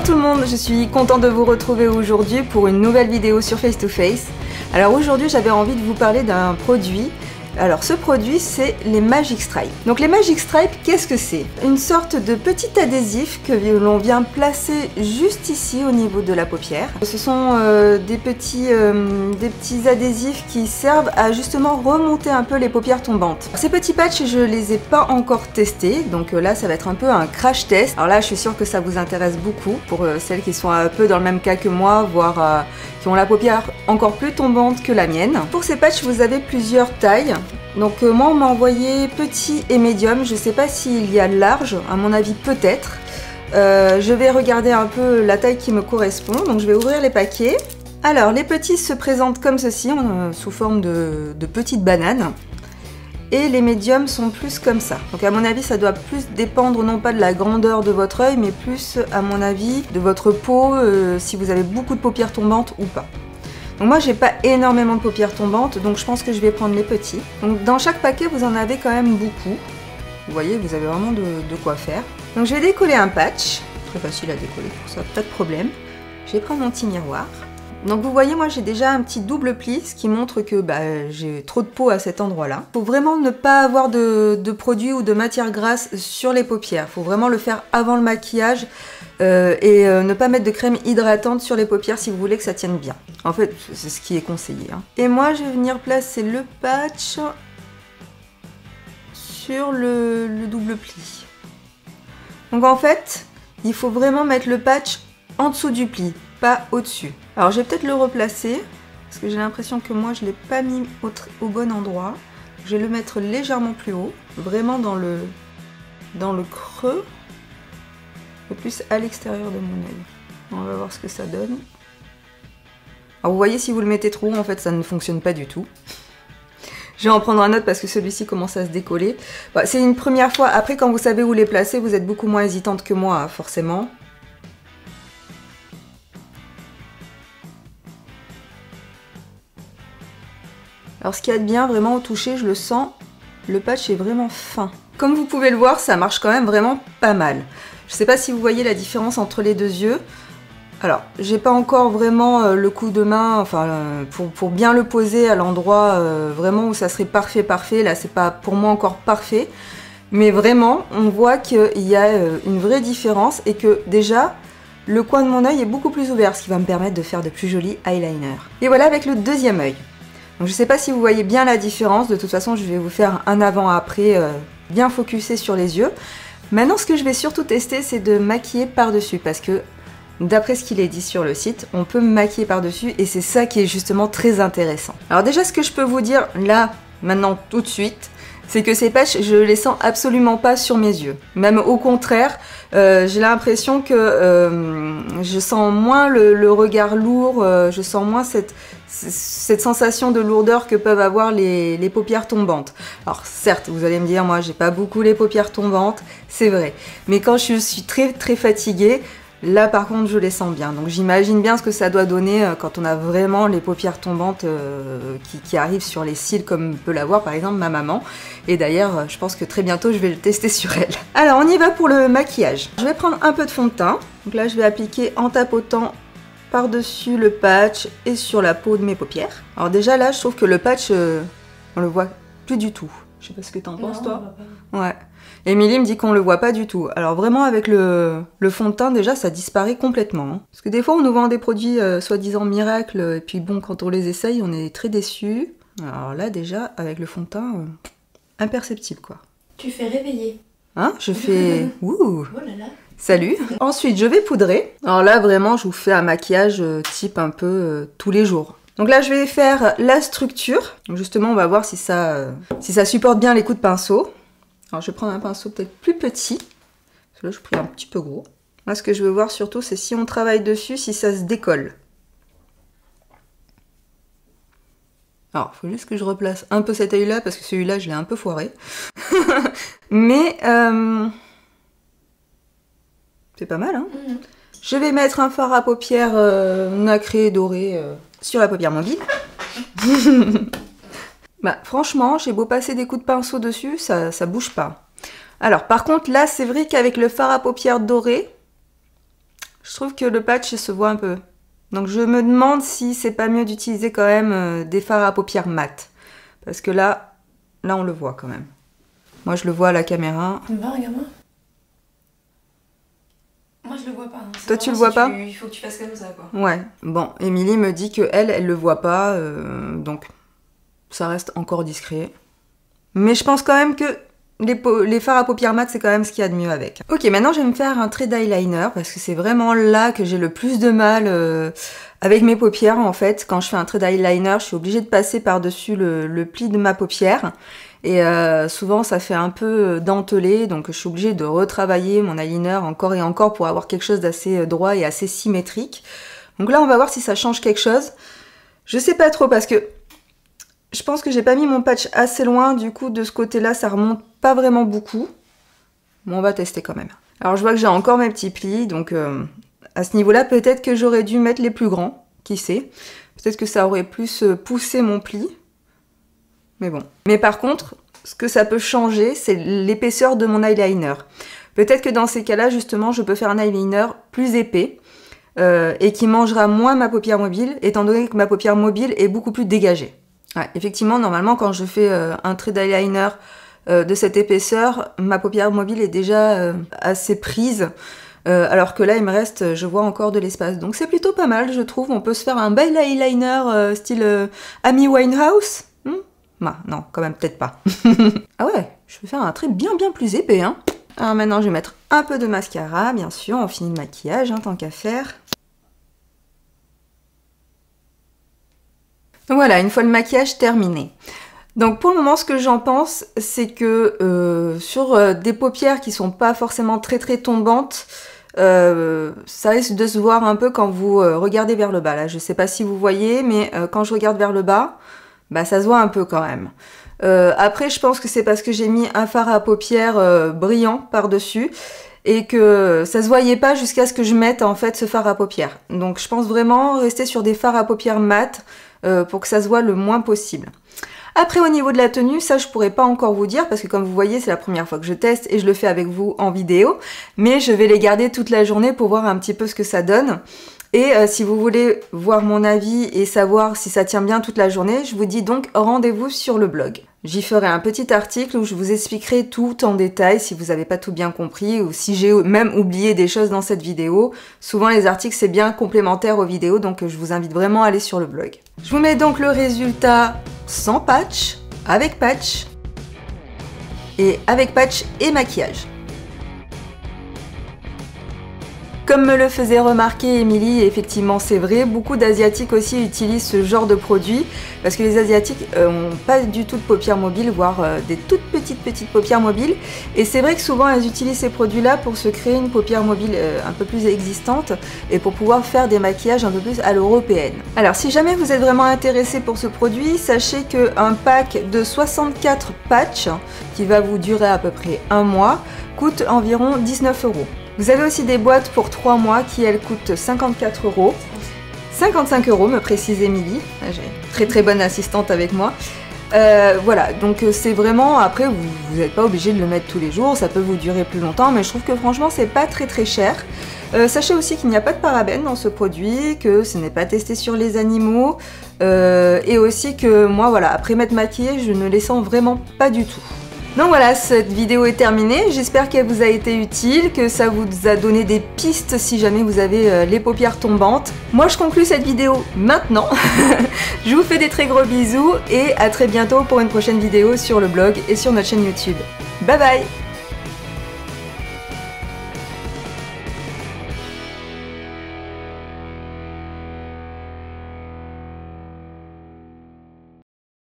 tout le monde, je suis contente de vous retrouver aujourd'hui pour une nouvelle vidéo sur Face to Face. Alors aujourd'hui j'avais envie de vous parler d'un produit. Alors ce produit c'est les Magic Stripe. Donc les Magic Stripe, qu'est-ce que c'est? Une sorte de petit adhésif que l'on vient placer juste ici au niveau de la paupière. Ce sont des petits adhésifs qui servent à justement remonter un peu les paupières tombantes. Ces petits patchs je les ai pas encore testés, donc là ça va être un peu un crash test. Alors là je suis sûre que ça vous intéresse beaucoup pour celles qui sont un peu dans le même cas que moi, voire qui ont la paupière encore plus tombante que la mienne. Pour ces patchs vous avez plusieurs tailles. Donc moi on m'a envoyé petit et médium, je sais pas s'il y a large, à mon avis peut-être. Je vais regarder un peu la taille qui me correspond, donc je vais ouvrir les paquets. Alors les petits se présentent comme ceci, sous forme de petites bananes. Et les médiums sont plus comme ça. Donc à mon avis ça doit plus dépendre non pas de la grandeur de votre œil, mais plus à mon avis de votre peau, si vous avez beaucoup de paupières tombantes ou pas. Donc moi j'ai pas énormément de paupières tombantes, donc je pense que je vais prendre les petits. Donc dans chaque paquet vous en avez quand même beaucoup. Vous voyez, vous avez vraiment de quoi faire. Donc je vais décoller un patch, très facile à décoller pour ça, pas de problème. Je vais prendre mon petit miroir. Donc vous voyez, moi j'ai déjà un petit double pli, ce qui montre que j'ai trop de peau à cet endroit-là. Il faut vraiment ne pas avoir de produit ou de matière grasse sur les paupières. Il faut vraiment le faire avant le maquillage et ne pas mettre de crème hydratante sur les paupières si vous voulez que ça tienne bien. En fait, c'est ce qui est conseillé. Et moi je vais venir placer le patch sur le double pli. Donc en fait, il faut vraiment mettre le patch en dessous du pli, pas au-dessus. Alors je vais peut-être le replacer, parce que j'ai l'impression que moi je ne l'ai pas mis au bon endroit. Je vais le mettre légèrement plus haut, vraiment dans le creux, et plus à l'extérieur de mon œil. On va voir ce que ça donne. Alors vous voyez, si vous le mettez trop haut, en fait ça ne fonctionne pas du tout. Je vais en prendre un autre parce que celui-ci commence à se décoller. C'est une première fois, après quand vous savez où les placer, vous êtes beaucoup moins hésitante que moi, forcément. Alors ce qu'il y a de bien, vraiment au toucher, je le sens, le patch est vraiment fin. Comme vous pouvez le voir, ça marche quand même vraiment pas mal. Je sais pas si vous voyez la différence entre les deux yeux. Alors, j'ai pas encore vraiment le coup de main, enfin, pour bien le poser à l'endroit vraiment où ça serait parfait. Là, c'est pas pour moi encore parfait. Mais vraiment, on voit qu'il y a une vraie différence et que déjà, le coin de mon œil est beaucoup plus ouvert, ce qui va me permettre de faire de plus jolis eyeliners. Et voilà avec le deuxième œil. Donc je ne sais pas si vous voyez bien la différence, de toute façon je vais vous faire un avant-après bien focusé sur les yeux. Maintenant ce que je vais surtout tester c'est de maquiller par-dessus parce que d'après ce qu'il est dit sur le site, on peut maquiller par-dessus et c'est ça qui est justement très intéressant. Alors déjà ce que je peux vous dire là, maintenant tout de suite, c'est que ces patchs, je les sens absolument pas sur mes yeux. Même au contraire, j'ai l'impression que je sens moins le regard lourd, je sens moins cette sensation de lourdeur que peuvent avoir les paupières tombantes. Alors certes, vous allez me dire, moi j'ai pas beaucoup les paupières tombantes, c'est vrai. Mais quand je suis très fatiguée, là par contre je les sens bien, donc j'imagine bien ce que ça doit donner quand on a vraiment les paupières tombantes qui arrivent sur les cils comme peut l'avoir par exemple ma maman. Et d'ailleurs je pense que très bientôt je vais le tester sur elle. Alors on y va pour le maquillage. Je vais prendre un peu de fond de teint, donc là je vais appliquer en tapotant par-dessus le patch et sur la peau de mes paupières. Alors déjà là je trouve que le patch on le voit plus du tout. Je sais pas ce que t'en penses toi. Ouais. Émilie me dit qu'on le voit pas du tout. Alors vraiment avec le fond de teint déjà ça disparaît complètement. Parce que des fois on nous vend des produits soi-disant miracles et puis bon quand on les essaye on est très déçus. Alors là déjà avec le fond de teint imperceptible quoi. Tu fais réveiller. Hein? Je fais ouh. Oh là là. Salut. Ensuite je vais poudrer. Alors là vraiment je vous fais un maquillage type un peu tous les jours. Donc là je vais faire la structure. Donc justement on va voir si ça supporte bien les coups de pinceau. Alors je vais prendre un pinceau peut-être plus petit, parce que là je pris un petit peu gros. Moi ce que je veux voir surtout c'est si on travaille dessus, si ça se décolle. Alors il faut juste que je replace un peu cet œil là, parce que celui-là je l'ai un peu foiré. Mais c'est pas mal hein. Je vais mettre un fard à paupières nacré doré sur la paupière mobile. Franchement, j'ai beau passer des coups de pinceau dessus, ça bouge pas. Alors, par contre, là, c'est vrai qu'avec le fard à paupières doré, Je trouve que le patch il se voit un peu. Donc je me demande si c'est pas mieux d'utiliser quand même des fards à paupières mat. Parce que là on le voit quand même. Moi je le vois à la caméra. Tu me vois, regarde-moi. Moi je le vois pas. Hein. Toi tu le vois pas? Il faut que tu fasses comme ça quoi. Ouais. Bon, Émilie me dit que elle le voit pas. Donc ça reste encore discret. Mais je pense quand même que les fards à paupières mat, c'est quand même ce qu'il y a de mieux avec. Ok, maintenant je vais me faire un trait d'eyeliner parce que c'est vraiment là que j'ai le plus de mal avec mes paupières en fait. Quand je fais un trait d'eyeliner, je suis obligée de passer par-dessus le pli de ma paupière. Et souvent ça fait un peu dentelé, donc je suis obligée de retravailler mon eyeliner encore et encore pour avoir quelque chose d'assez droit et assez symétrique. Donc là on va voir si ça change quelque chose. Je sais pas trop parce que je pense que j'ai pas mis mon patch assez loin, du coup de ce côté-là ça remonte pas vraiment beaucoup. Mais on va tester quand même. Alors je vois que j'ai encore mes petits plis, donc à ce niveau-là peut-être que j'aurais dû mettre les plus grands, qui sait. Peut-être que ça aurait plus poussé mon pli. Mais bon. Mais par contre, ce que ça peut changer, c'est l'épaisseur de mon eyeliner. Peut-être que dans ces cas-là, justement, je peux faire un eyeliner plus épais et qui mangera moins ma paupière mobile, étant donné que ma paupière mobile est beaucoup plus dégagée. Ouais, effectivement, normalement, quand je fais un trait d'eyeliner de cette épaisseur, ma paupière mobile est déjà assez prise, alors que là, il me reste, je vois encore de l'espace. Donc c'est plutôt pas mal, je trouve. On peut se faire un bel eyeliner style Amy Winehouse. Bah, non, quand même, peut-être pas. Ah ouais, je vais faire un trait bien plus épais. Hein. Alors maintenant, je vais mettre un peu de mascara, bien sûr. On finit le maquillage, hein, tant qu'à faire. Donc voilà, une fois le maquillage terminé. Donc pour le moment, ce que j'en pense, c'est que sur des paupières qui sont pas forcément très tombantes, ça risque de se voir un peu quand vous regardez vers le bas. Là, je sais pas si vous voyez, mais quand je regarde vers le bas, bah ça se voit un peu quand même. Après, je pense que c'est parce que j'ai mis un fard à paupières brillant par-dessus et que ça se voyait pas jusqu'à ce que je mette en fait ce fard à paupières. Donc je pense vraiment rester sur des fards à paupières mat pour que ça se voit le moins possible. Après au niveau de la tenue, ça je pourrais pas encore vous dire parce que comme vous voyez c'est la première fois que je teste et je le fais avec vous en vidéo, mais je vais les garder toute la journée pour voir un petit peu ce que ça donne. Et si vous voulez voir mon avis et savoir si ça tient bien toute la journée, je vous dis donc rendez-vous sur le blog. J'y ferai un petit article où je vous expliquerai tout en détail si vous n'avez pas tout bien compris ou si j'ai même oublié des choses dans cette vidéo. Souvent les articles c'est bien complémentaire aux vidéos, donc je vous invite vraiment à aller sur le blog. Je vous mets donc le résultat sans patch, avec patch et avec patch et maquillage. Comme me le faisait remarquer Émilie, effectivement c'est vrai, beaucoup d'Asiatiques aussi utilisent ce genre de produit parce que les Asiatiques n'ont pas du tout de paupières mobiles, voire des toutes petites paupières mobiles. Et c'est vrai que souvent elles utilisent ces produits-là pour se créer une paupière mobile un peu plus existante et pour pouvoir faire des maquillages un peu plus à l'européenne. Alors si jamais vous êtes vraiment intéressé pour ce produit, sachez qu'un pack de 64 patchs qui va vous durer à peu près un mois coûte environ 19 €. Vous avez aussi des boîtes pour 3 mois qui elles coûtent 54 €. 55 € me précise Émilie. J'ai une très bonne assistante avec moi. Voilà, donc c'est vraiment, après vous n'êtes pas obligé de le mettre tous les jours, ça peut vous durer plus longtemps, mais je trouve que franchement c'est pas très cher. Sachez aussi qu'il n'y a pas de parabènes dans ce produit, que ce n'est pas testé sur les animaux, et aussi que moi voilà, après m'être maquillée, je ne les sens vraiment pas du tout. Donc voilà, cette vidéo est terminée, j'espère qu'elle vous a été utile, que ça vous a donné des pistes si jamais vous avez les paupières tombantes. Moi je conclue cette vidéo maintenant, je vous fais des très gros bisous et à très bientôt pour une prochaine vidéo sur le blog et sur notre chaîne YouTube. Bye bye!